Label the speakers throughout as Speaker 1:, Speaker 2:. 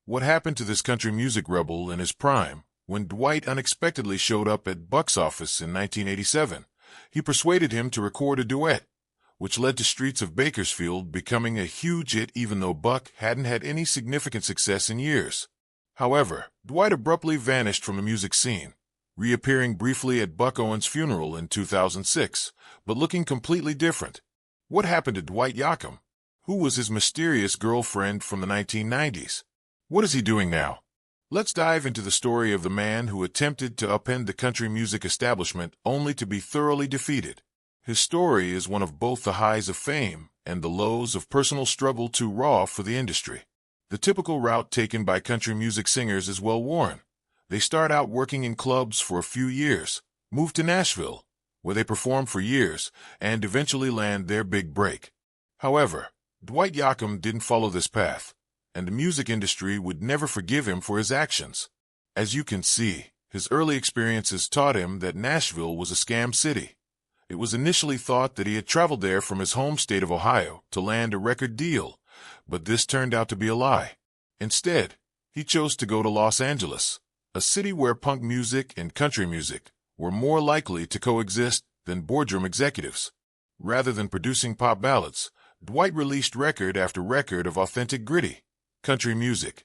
Speaker 1: What happened to this country music rebel in his prime when Dwight unexpectedly showed up at Buck's office in 1987? He persuaded him to record a duet, which led to Streets of Bakersfield becoming a huge hit even though Buck hadn't had any significant success in years. However, Dwight abruptly vanished from the music scene, reappearing briefly at Buck Owens' funeral in 2006, but looking completely different. What happened to Dwight Yoakam? Who was his mysterious girlfriend from the 1990s? What is he doing now? Let's dive into the story of the man who attempted to upend the country music establishment only to be thoroughly defeated. His story is one of both the highs of fame and the lows of personal struggle too raw for the industry. The typical route taken by country music singers is well worn. They start out working in clubs for a few years, move to Nashville, where they perform for years, and eventually land their big break. However, Dwight Yoakam didn't follow this path, and the music industry would never forgive him for his actions. As you can see, his early experiences taught him that Nashville was a scam city. It was initially thought that he had traveled there from his home state of Ohio to land a record deal, but this turned out to be a lie. Instead, he chose to go to Los Angeles, a city where punk music and country music were more likely to coexist than boardroom executives. Rather than producing pop ballads, Dwight released record after record of authentic gritty country music.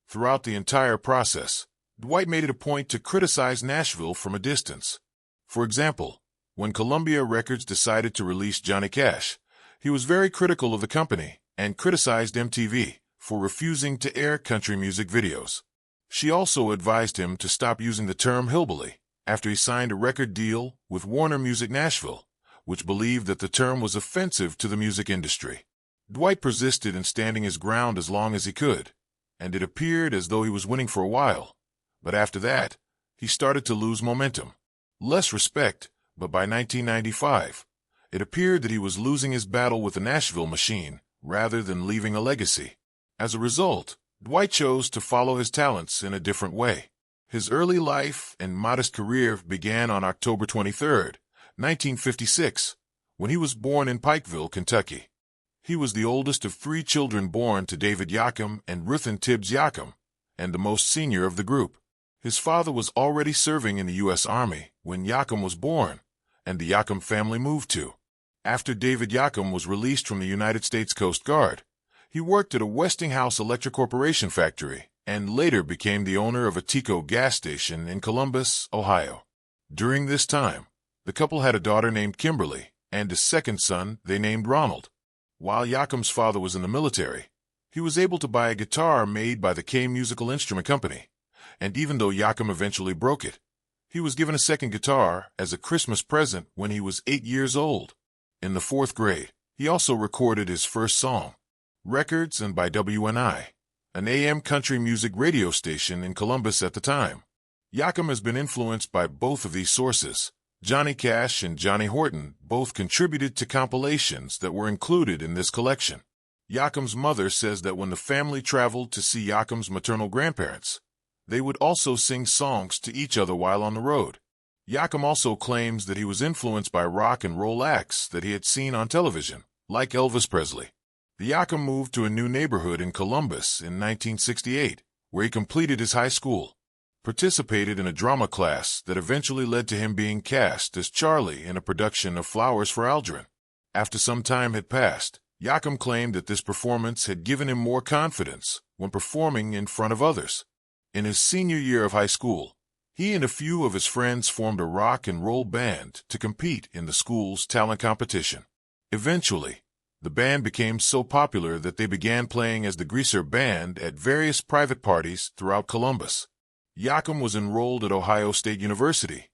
Speaker 1: Throughout the entire process, Dwight made it a point to criticize Nashville from a distance. For example, when Columbia Records decided to release Johnny Cash, he was very critical of the company and criticized MTV for refusing to air country music videos. She also advised him to stop using the term hillbilly after he signed a record deal with Warner Music Nashville, which believed that the term was offensive to the music industry. Dwight persisted in standing his ground as long as he could, and it appeared as though he was winning for a while. But after that, he started to lose momentum. Less respect, but by 1995, it appeared that he was losing his battle with the Nashville machine rather than leaving a legacy. As a result, Dwight chose to follow his talents in a different way. His early life and modest career began on October 23, 1956, when he was born in Pikeville, Kentucky. He was the oldest of 3 children born to David Yoakam and Ruthin Tibbs Yoakam, and the most senior of the group. His father was already serving in the U.S. Army when Yoakam was born, and the Yoakam family moved to. After David Yoakam was released from the United States Coast Guard, he worked at a Westinghouse Electric Corporation factory and later became the owner of a Tico gas station in Columbus, Ohio. During this time, the couple had a daughter named Kimberly and a second son they named Ronald. While Yoakam's father was in the military, he was able to buy a guitar made by the K Musical Instrument Company, and even though Yoakam eventually broke it, he was given a second guitar as a Christmas present when he was 8 years old. In the 4th grade, he also recorded his first song, Records, and by WNI, an AM country music radio station in Columbus at the time. Yoakam has been influenced by both of these sources. Johnny Cash and Johnny Horton both contributed to compilations that were included in this collection. Yoakam's mother says that when the family traveled to see Yoakam's maternal grandparents, they would also sing songs to each other while on the road. Yoakam also claims that he was influenced by rock and roll acts that he had seen on television, like Elvis Presley. Yoakam moved to a new neighborhood in Columbus in 1968, where he completed his high school, participated in a drama class that eventually led to him being cast as Charlie in a production of Flowers for Algernon. After some time had passed, Yoakam claimed that this performance had given him more confidence when performing in front of others. In his senior year of high school, he and a few of his friends formed a rock and roll band to compete in the school's talent competition. Eventually, the band became so popular that they began playing as the Greaser Band at various private parties throughout Columbus. Yoakam was enrolled at Ohio State University,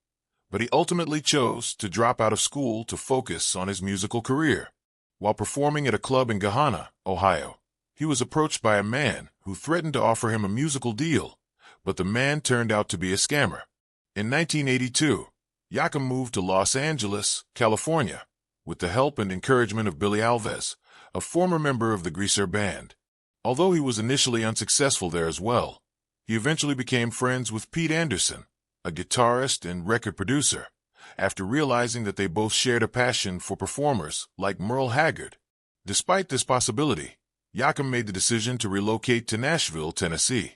Speaker 1: but he ultimately chose to drop out of school to focus on his musical career. While performing at a club in Gahanna, Ohio, he was approached by a man who threatened to offer him a musical deal, but the man turned out to be a scammer. In 1982, Yoakam moved to Los Angeles, California, with the help and encouragement of Billy Alves, a former member of the Greaser Band. Although he was initially unsuccessful there as well, he eventually became friends with Pete Anderson, a guitarist and record producer, after realizing that they both shared a passion for performers like Merle Haggard. Despite this possibility, Yoakam made the decision to relocate to Nashville, Tennessee.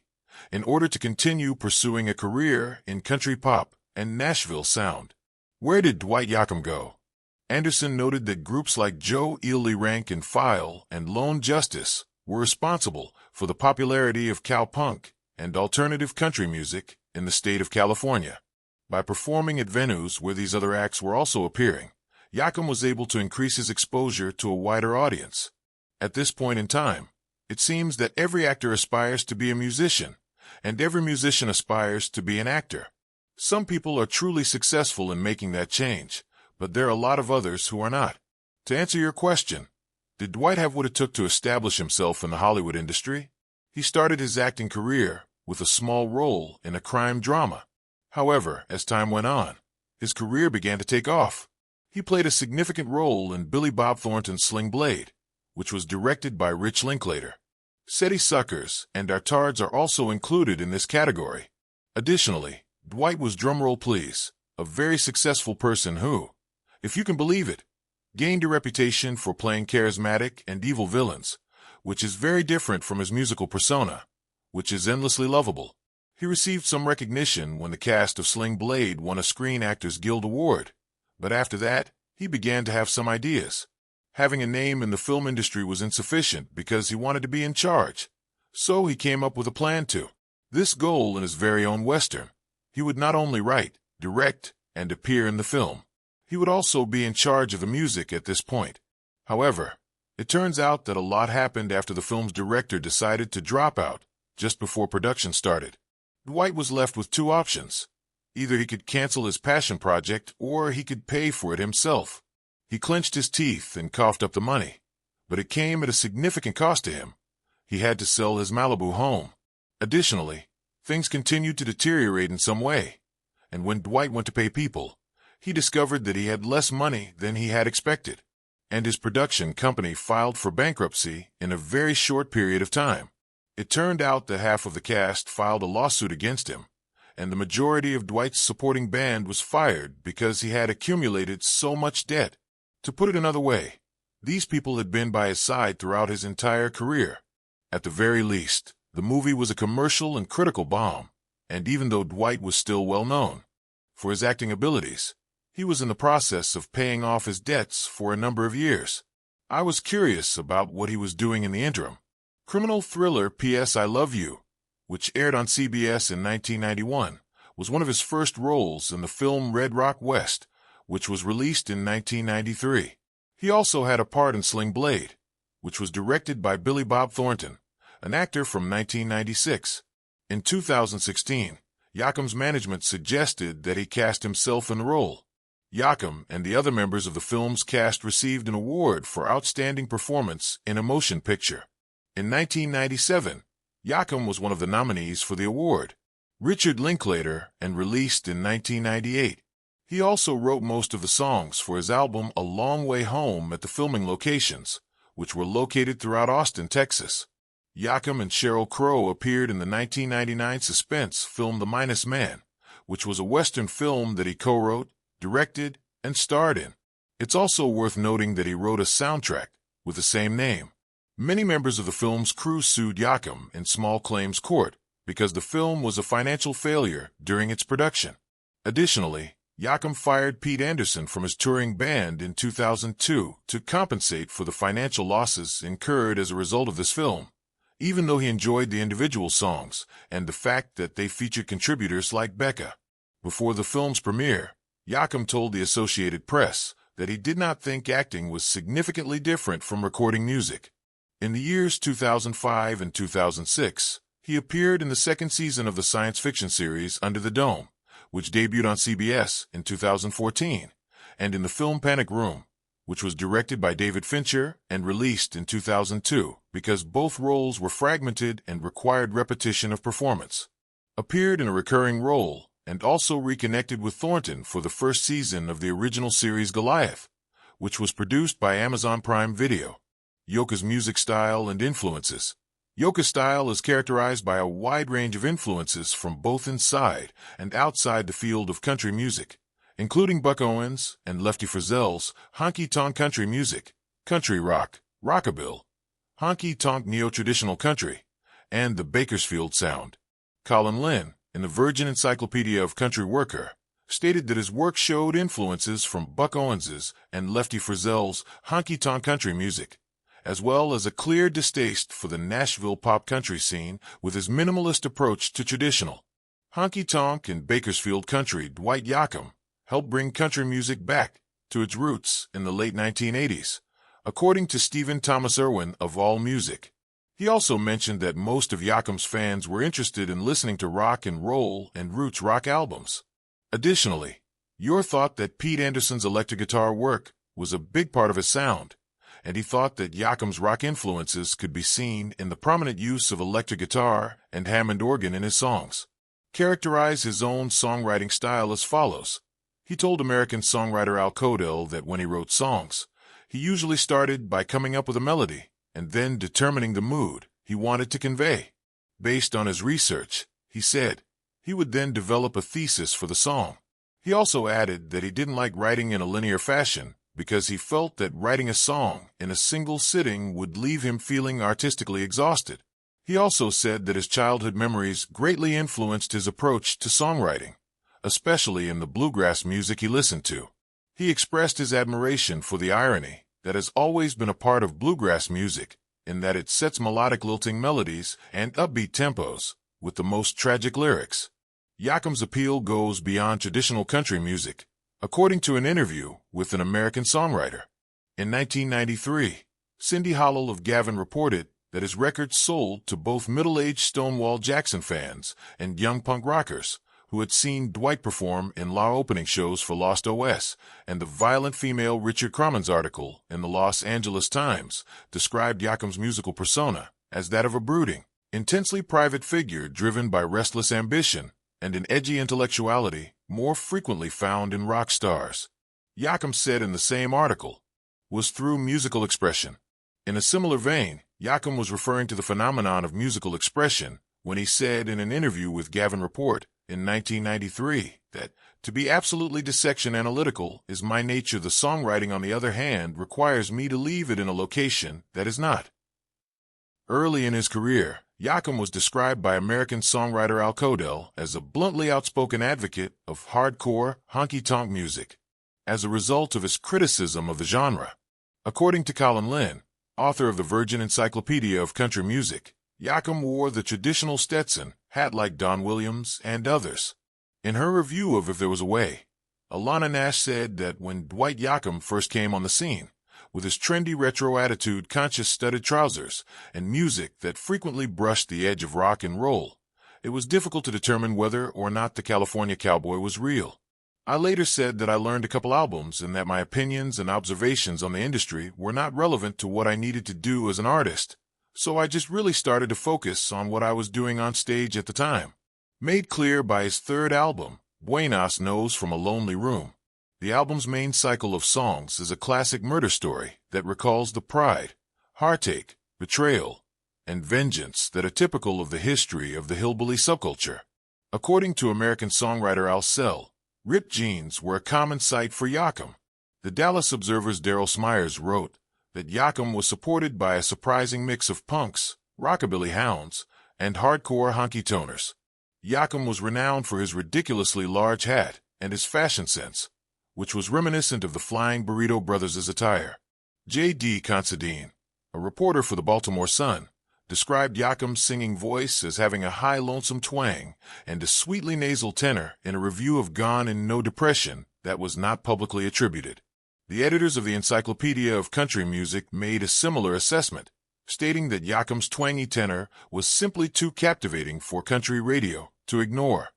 Speaker 1: in order to continue pursuing a career in country pop and Nashville sound. Where did Dwight Yoakam go? Anderson noted that groups like Joe Ely Rank and File and Lone Justice were responsible for the popularity of cowpunk and alternative country music in the state of California. By performing at venues where these other acts were also appearing, Yoakam was able to increase his exposure to a wider audience. At this point in time, it seems that every actor aspires to be a musician, and every musician aspires to be an actor. Some people are truly successful in making that change, but there are a lot of others who are not. To answer your question, did Dwight have what it took to establish himself in the Hollywood industry? He started his acting career with a small role in a crime drama. However, as time went on, his career began to take off. He played a significant role in Billy Bob Thornton's Sling Blade, which was directed by Rich Linklater. City Suckers and Our Tards are also included in this category. Additionally, Dwight was, drumroll please, a very successful person who, if you can believe it, gained a reputation for playing charismatic and evil villains, which is very different from his musical persona, which is endlessly lovable. He received some recognition when the cast of Sling Blade won a Screen Actors Guild Award, but after that, he began to have some ideas. Having a name in the film industry was insufficient because he wanted to be in charge, so he came up with a plan to this goal in his very own Western. He would not only write, direct, and appear in the film, he would also be in charge of the music at this point. However, it turns out that a lot happened after the film's director decided to drop out just before production started. Dwight was left with two options. Either he could cancel his passion project or he could pay for it himself. He clenched his teeth and coughed up the money, but it came at a significant cost to him. He had to sell his Malibu home. Additionally, things continued to deteriorate in some way, and when Dwight went to pay people, he discovered that he had less money than he had expected, and his production company filed for bankruptcy in a very short period of time. It turned out that half of the cast filed a lawsuit against him, and the majority of Dwight's supporting band was fired because he had accumulated so much debt. To put it another way, these people had been by his side throughout his entire career. At the very least, the movie was a commercial and critical bomb, and even though Dwight was still well known for his acting abilities, he was in the process of paying off his debts for a number of years. I was curious about what he was doing in the interim. Criminal thriller P.S. I Love You, which aired on CBS in 1991, was one of his first roles in the film Red Rock West, which was released in 1993. He also had a part in Sling Blade, which was directed by Billy Bob Thornton, an actor from 1996. In 2016, Yoakam's management suggested that he cast himself in the role. Yoakam and the other members of the film's cast received an award for Outstanding Performance in a Motion Picture. In 1997, Yoakam was one of the nominees for the award. Richard Linklater, and released in 1998. He also wrote most of the songs for his album A Long Way Home at the filming locations, which were located throughout Austin, Texas. Yoakam and Sheryl Crow appeared in the 1999 suspense film The Minus Man, which was a Western film that he co-wrote, directed, and starred in. It's also worth noting that he wrote a soundtrack with the same name. Many members of the film's crew sued Yoakam in small claims court because the film was a financial failure during its production. Additionally, Yoakam fired Pete Anderson from his touring band in 2002 to compensate for the financial losses incurred as a result of this film, even though he enjoyed the individual songs and the fact that they featured contributors like Becca. Before the film's premiere, Yoakam told the Associated Press that he did not think acting was significantly different from recording music. In the years 2005 and 2006, he appeared in the second season of the science fiction series Under the Dome, which debuted on CBS in 2014, and in the film Panic Room, which was directed by David Fincher and released in 2002 because both roles were fragmented and required repetition of performance. Appeared in a recurring role and also reconnected with Thornton for the first season of the original series Goliath, which was produced by Amazon Prime Video. Yoakam's music style and influences. Yoakam's style is characterized by a wide range of influences from both inside and outside the field of country music, including Buck Owens and Lefty Frizzell's honky-tonk country music, country rock, rockabilly, honky-tonk neo-traditional country, and the Bakersfield sound. Colin Lynn, in the Virgin Encyclopedia of Country Worker, stated that his work showed influences from Buck Owens's and Lefty Frizzell's honky-tonk country music, as well as a clear distaste for the Nashville pop country scene with his minimalist approach to traditional honky-tonk and Bakersfield country. Dwight Yoakam helped bring country music back to its roots in the late 1980s, according to Stephen Thomas Erwin of AllMusic. He also mentioned that most of Yoakam's fans were interested in listening to rock and roll and roots rock albums. Additionally, Ure thought that Pete Anderson's electric guitar work was a big part of his sound, and he thought that Yoakam's rock influences could be seen in the prominent use of electric guitar and Hammond organ in his songs. Characterized his own songwriting style as follows. He told American songwriter Al Codell that when he wrote songs, he usually started by coming up with a melody and then determining the mood he wanted to convey. Based on his research, he said, he would then develop a thesis for the song. He also added that he didn't like writing in a linear fashion because he felt that writing a song in a single sitting would leave him feeling artistically exhausted. He also said that his childhood memories greatly influenced his approach to songwriting, especially in the bluegrass music he listened to. He expressed his admiration for the irony that has always been a part of bluegrass music, in that it sets melodic lilting melodies and upbeat tempos with the most tragic lyrics. Yoakam's appeal goes beyond traditional country music, according to an interview with an American songwriter. In 1993, Cindy Howell of Gavin reported that his records sold to both middle-aged Stonewall Jackson fans and young punk rockers who had seen Dwight perform in La opening shows for Lost OS, and the violent female Richard Croman's article in the Los Angeles Times described Yoakam's musical persona as that of a brooding, intensely private figure driven by restless ambition and an edgy intellectuality more frequently found in rock stars. Yoakam said in the same article, was through musical expression. In a similar vein, Yoakam was referring to the phenomenon of musical expression when he said in an interview with Gavin Report in 1993 that, to be absolutely dissection analytical is my nature. The songwriting, on the other hand, requires me to leave it in a location that is not. Early in his career, Yoakam was described by American songwriter Al Codell as a bluntly outspoken advocate of hardcore, honky-tonk music, as a result of his criticism of the genre. According to Colin Lynn, author of the Virgin Encyclopedia of Country Music, Yoakam wore the traditional Stetson hat like Don Williams and others. In her review of If There Was a Way, Alana Nash said that when Dwight Yoakam first came on the scene, with his trendy retro attitude, conscious studded trousers, and music that frequently brushed the edge of rock and roll, it was difficult to determine whether or not the California cowboy was real. I later said that I learned a couple albums and that my opinions and observations on the industry were not relevant to what I needed to do as an artist, so I just really started to focus on what I was doing on stage at the time. Made clear by his third album, Buenos Nos from a Lonely Room, the album's main cycle of songs is a classic murder story that recalls the pride, heartache, betrayal, and vengeance that are typical of the history of the hillbilly subculture. According to American songwriter Al Sell, ripped jeans were a common sight for Yoakam. The Dallas Observer's Daryl Smyers wrote that Yoakam was supported by a surprising mix of punks, rockabilly hounds, and hardcore honky-toners. Yoakam was renowned for his ridiculously large hat and his fashion sense, which was reminiscent of the Flying Burrito Brothers' attire. J.D. Considine, a reporter for the Baltimore Sun, described Yoakam's singing voice as having a high lonesome twang and a sweetly nasal tenor in a review of Gone in No Depression that was not publicly attributed. The editors of the Encyclopedia of Country Music made a similar assessment, stating that Yoakam's twangy tenor was simply too captivating for country radio to ignore.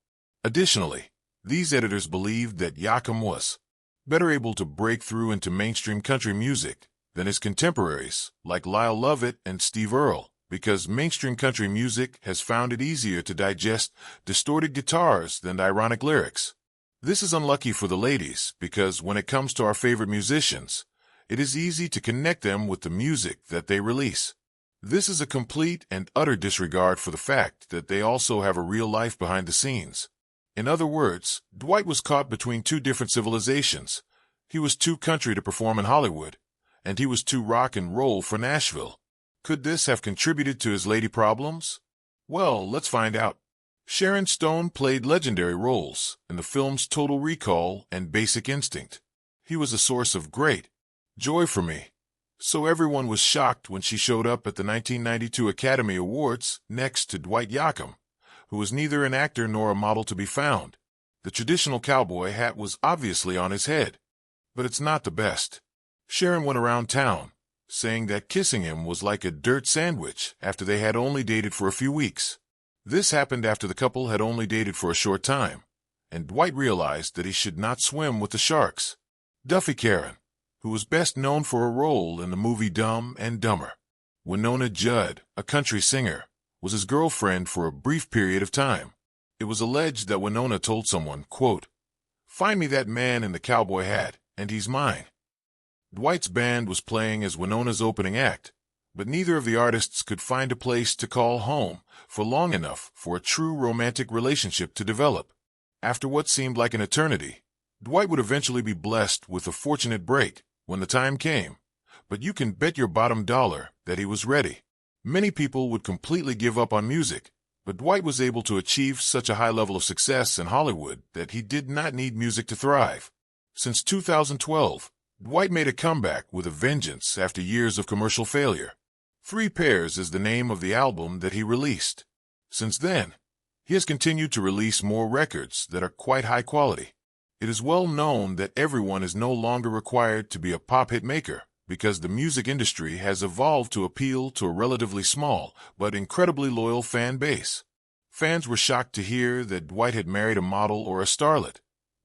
Speaker 1: Additionally, these editors believed that Yoakam was better able to break through into mainstream country music than his contemporaries like Lyle Lovett and Steve Earle, because mainstream country music has found it easier to digest distorted guitars than ironic lyrics. This is unlucky for the ladies because when it comes to our favorite musicians, it is easy to connect them with the music that they release. This is a complete and utter disregard for the fact that they also have a real life behind the scenes. In other words, Dwight was caught between two different civilizations. He was too country to perform in Hollywood, and he was too rock and roll for Nashville. Could this have contributed to his lady problems? Well, let's find out. Sharon Stone played legendary roles in the films Total Recall and Basic Instinct. He was a source of great joy for me. So everyone was shocked when she showed up at the 1992 Academy Awards next to Dwight Yoakam, who was neither an actor nor a model to be found. The traditional cowboy hat was obviously on his head, but it's not the best. Sharon went around town, saying that kissing him was like a dirt sandwich after they had only dated for a few weeks. This happened after the couple had only dated for a short time, and Dwight realized that he should not swim with the sharks. Duffy Karen, who was best known for a role in the movie Dumb and Dumber. Winona Judd, a country singer, was his girlfriend for a brief period of time. It was alleged that Winona told someone, quote, "Find me that man in the cowboy hat, and he's mine." Dwight's band was playing as Winona's opening act, but neither of the artists could find a place to call home for long enough for a true romantic relationship to develop. After what seemed like an eternity, Dwight would eventually be blessed with a fortunate break when the time came, but you can bet your bottom dollar that he was ready. Many people would completely give up on music, but Dwight was able to achieve such a high level of success in Hollywood that he did not need music to thrive. Since 2012, Dwight made a comeback with a vengeance after years of commercial failure. 3 Pairs is the name of the album that he released. Since then, he has continued to release more records that are quite high quality. It is well known that everyone is no longer required to be a pop hit maker because the music industry has evolved to appeal to a relatively small but incredibly loyal fan base. Fans were shocked to hear that Dwight had married a model or a starlet,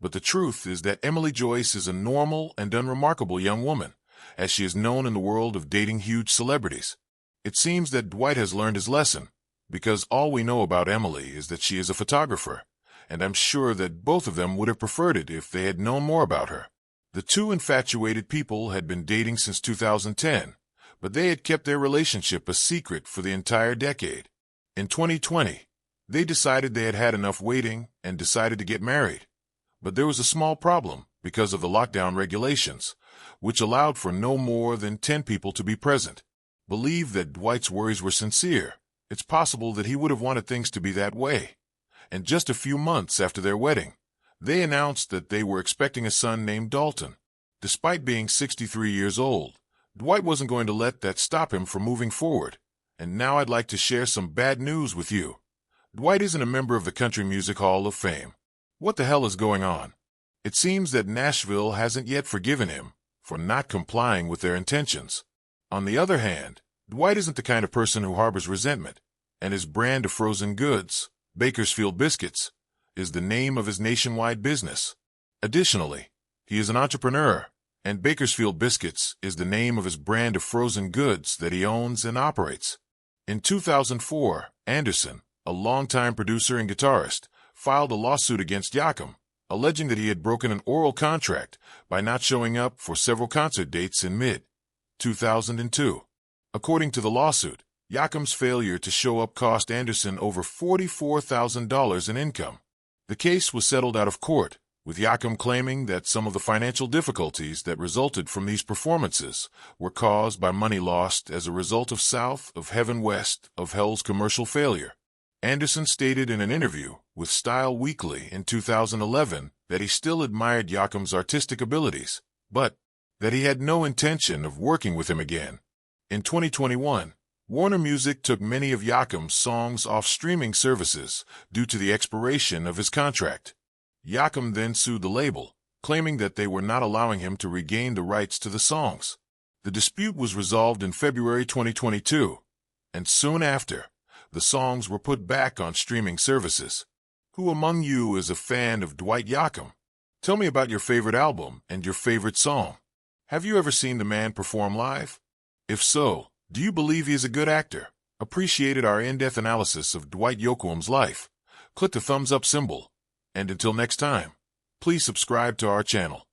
Speaker 1: but the truth is that Emily Joyce is a normal and unremarkable young woman, as she is known in the world of dating huge celebrities. It seems that Dwight has learned his lesson, because all we know about Emily is that she is a photographer, and I'm sure that both of them would have preferred it if they had known more about her. The two infatuated people had been dating since 2010, but they had kept their relationship a secret for the entire decade. In 2020, they decided they had had enough waiting and decided to get married. But there was a small problem because of the lockdown regulations, which allowed for no more than 10 people to be present. Believe that Dwight's worries were sincere. It's possible that he would have wanted things to be that way. And just a few months after their wedding, they announced that they were expecting a son named Dalton. Despite being 63 years old, Dwight wasn't going to let that stop him from moving forward. And now I'd like to share some bad news with you. Dwight isn't a member of the Country Music Hall of Fame. What the hell is going on? It seems that Nashville hasn't yet forgiven him for not complying with their intentions. On the other hand, Dwight isn't the kind of person who harbors resentment, and his brand of frozen goods, Bakersfield Biscuits, is the name of his nationwide business. Additionally, he is an entrepreneur, and Bakersfield Biscuits is the name of his brand of frozen goods that he owns and operates. In 2004, Anderson, a longtime producer and guitarist, filed a lawsuit against Yoakam, alleging that he had broken an oral contract by not showing up for several concert dates in mid-2002. According to the lawsuit, Yoakam's failure to show up cost Anderson over $44,000 in income. The case was settled out of court, with Yoakam claiming that some of the financial difficulties that resulted from these performances were caused by money lost as a result of South of Heaven West of Hell's commercial failure. Anderson stated in an interview with Style Weekly in 2011 that he still admired Yoakam's artistic abilities, but that he had no intention of working with him again. In 2021, Warner Music took many of Yoakam's songs off streaming services due to the expiration of his contract. Yoakam then sued the label, claiming that they were not allowing him to regain the rights to the songs. The dispute was resolved in February 2022, and soon after, the songs were put back on streaming services. Who among you is a fan of Dwight Yoakam? Tell me about your favorite album and your favorite song. Have you ever seen the man perform live? If so, do you believe he is a good actor? Appreciated our in-depth analysis of Dwight Yoakam's life? Click the thumbs up symbol. And until next time, please subscribe to our channel.